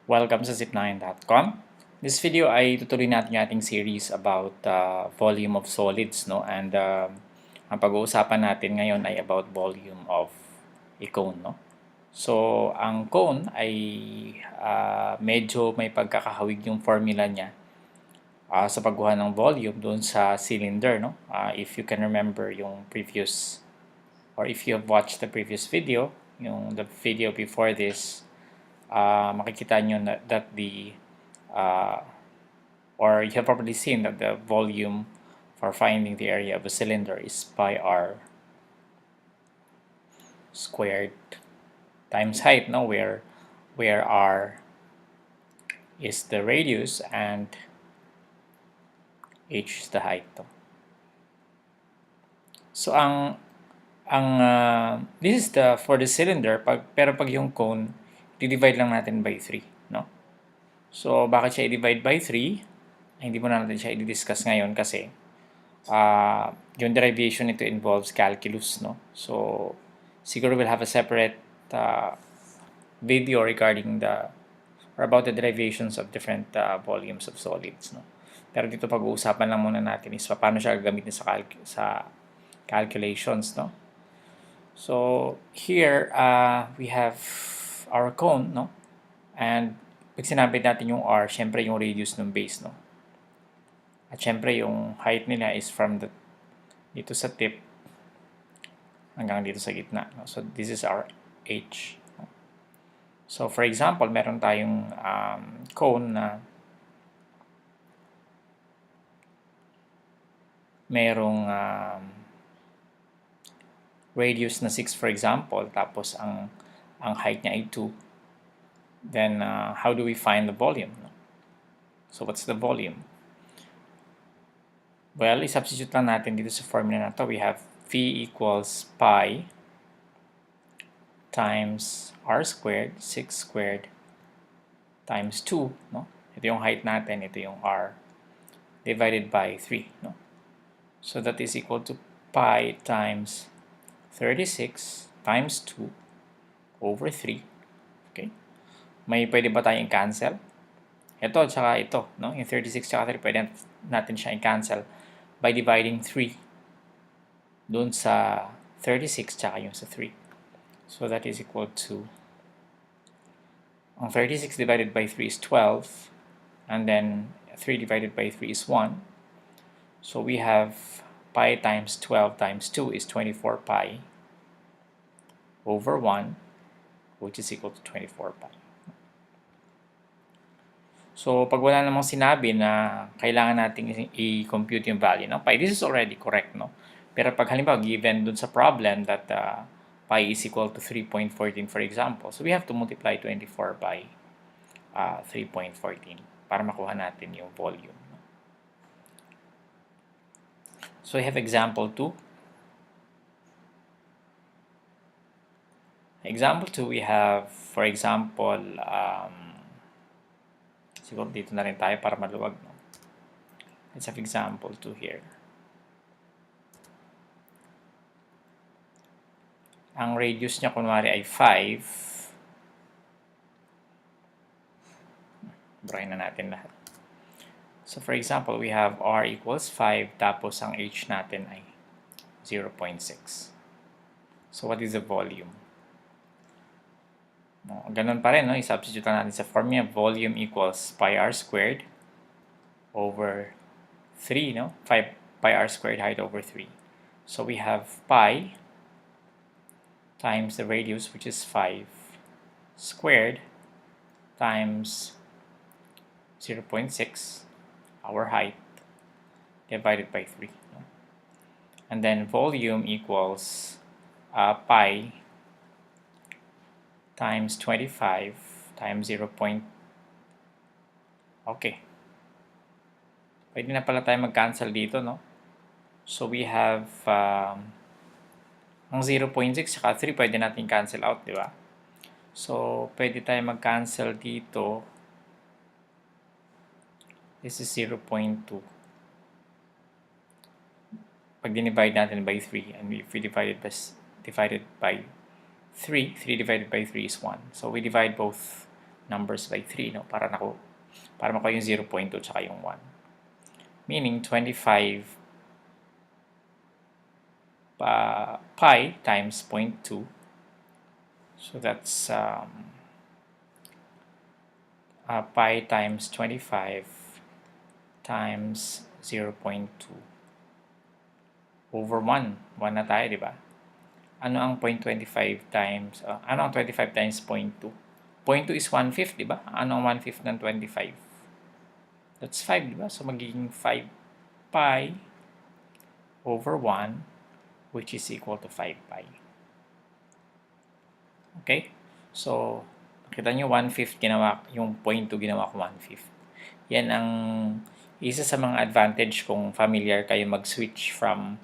Welcome sa zip9.com. This video ay tutuloy natin yung ating series about volume of solids, no? And ang pag-uusapan natin ngayon ay about volume of a cone, no? So, ang cone ay medyo may pagkakahawig yung formula niya sa pagkuha ng volume doon sa cylinder, no? If you can remember yung previous, or if you have watched the previous video, the video before this, makikita nyo that the or you have probably seen that the volume for finding the area of a cylinder is pi r squared times height, no? Where r is the radius and h is the height, no? So this is the for the cylinder, pero pag yung cone, i-divide lang natin by 3, no? So bakit siya i-divide by 3? Hindi mo na natin siya i-discuss ngayon kasi yung derivation nito involves calculus, no? So siguro we'll have a separate video regarding about the derivations of different volumes of solids, no? Pero dito pag-uusapan lang muna natin is paano siya gagamitin sa calculations, no? So here we have our cone, no? And pag sinabi natin yung r, syempre yung radius ng base, no? At syempre yung height nila is from dito sa tip hanggang dito sa gitna, no? So this is our h, no? So for example, meron tayong cone na merong radius na 6, for example, tapos ang height niya ay 2. Then how do we find the volume, no? So what's the volume? Well, i-substitute lang natin dito sa formula na to. We have V equals pi times r squared, 6 squared, times 2, no? Ito yung height natin, ito yung r, divided by 3, no? So that is equal to pi times 36 times 2 over 3. Okay? May pwede ba tayong cancel? Ito, tsaka ito, no? Yung 36 tsaka 3, pwede natin siya i-cancel by dividing 3 dun sa 36 tsaka yung sa 3. So that is equal to, ang 36 divided by 3 is 12, and then 3 divided by 3 is 1. So we have pi times 12 times 2 is 24 pi over 1, which is equal to 24 pi. So pag wala namang sinabi na kailangan nating i-compute yung value ng pi, this is already correct, no? Pero pag halimbawa given dun sa problem that pi is equal to 3.14, for example, so we have to multiply 24 by 3.14 para makuha natin yung volume. So we have example 2. Example 2, we have, for example, siguro dito na rin tayo para maluwag, no? Let's have example 2 here. Ang radius niya kunwari ay 5. Burahin na natin lahat. So for example, we have r equals 5, tapos ang h natin ay 0.6. So what is the volume? No, ganun pa rin, no? I-substitute natin sa formula. Volume equals pi r squared over 3, no? 5 pi r squared height over 3. So we have pi times the radius, which is 5, squared times 0.6, our height, divided by 3. No? And then volume equals pi times 25 times 0. Okay. Pwede na pala tayo mag-cancel dito, no? So we have ang 0.6 saka 3 pwede natin cancel out, di ba? So pwede tayo mag-cancel dito. This is 0.2. Pag dinivide natin by 3, and if we divide it by 3 divided by 3 is 1. So we divide both numbers by 3, no? Para makuha yung 0.2 tsaka yung 1. Meaning, 25 pi times 0.2. So that's pi times 25 times 0.2 over 1. 1 na tayo, di ba? Ano ang 0.25 times, ano ang 25 times 0.2? 0.2 is 1/5, di ba? Ano ang 1/5 ng 25? That's 5, di ba? So, magiging 5 pi over 1, which is equal to 5 pi. Okay? So, nakita nyo, 1/5 ginawa, yung 0.2 ginawa ko 1/5. Yan ang isa sa mga advantage kung familiar kayo mag-switch from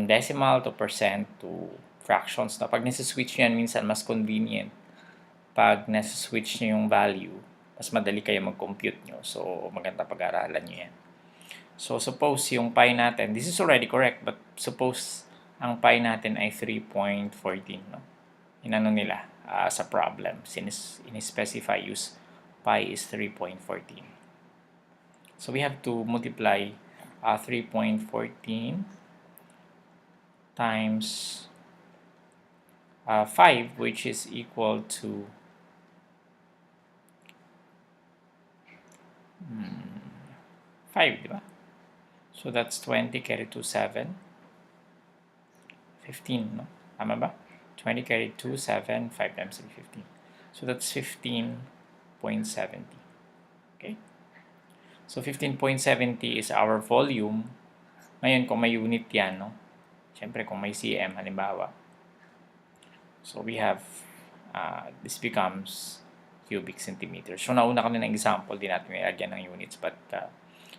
decimal to percent to fractions. Na pag nasa-switch nyo yan, minsan mas convenient. Pag nasa-switch nyo yung value, mas madali kayo mag-compute nyo. So, maganda pag-aralan nyo yan. So, suppose yung pi natin, this is already correct, but suppose ang pi natin ay 3.14, no? Inano nila sa problem, in-specify use pi is 3.14. So, we have to multiply 3.14 times 5, which is equal to 5, di ba? So, that's 20 carry 2, 7. 15, no? Tama ba? 20 carry 2, 7, 5 times 3, 15. So, that's 15.70. Okay? So, 15.70 is our volume. Ngayon, kung may unit yan, no? Siyempre, kung may cm, halimbawa. So, we have, this becomes cubic centimeters. So, nauna kami ng example, di natin nilagyan ng units. But,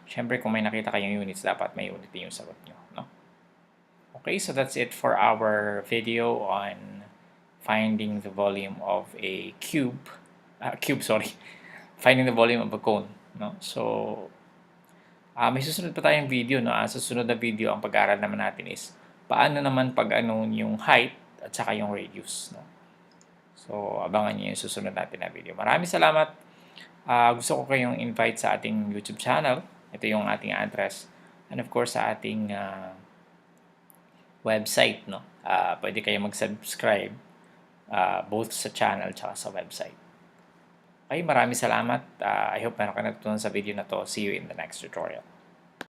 siyempre, kung may nakita kayong units, dapat may unit din yung sagot nyo, no? Okay, so that's it for our video on finding the volume of a finding the volume of a cone, no? So, may susunod pa tayong video, no? Sa susunod na video, ang pag-aaral naman natin is paano naman pag-ano yung height at saka yung radius, no? So, abangan niyo yung susunod natin na video. Maraming salamat. Gusto ko kayong invite sa ating YouTube channel. Ito yung ating address. And of course, sa ating website, no? Pwede kayo mag-subscribe both sa channel at sa website. Okay, maraming salamat. I hope meron ka natutunan sa video na to. See you in the next tutorial.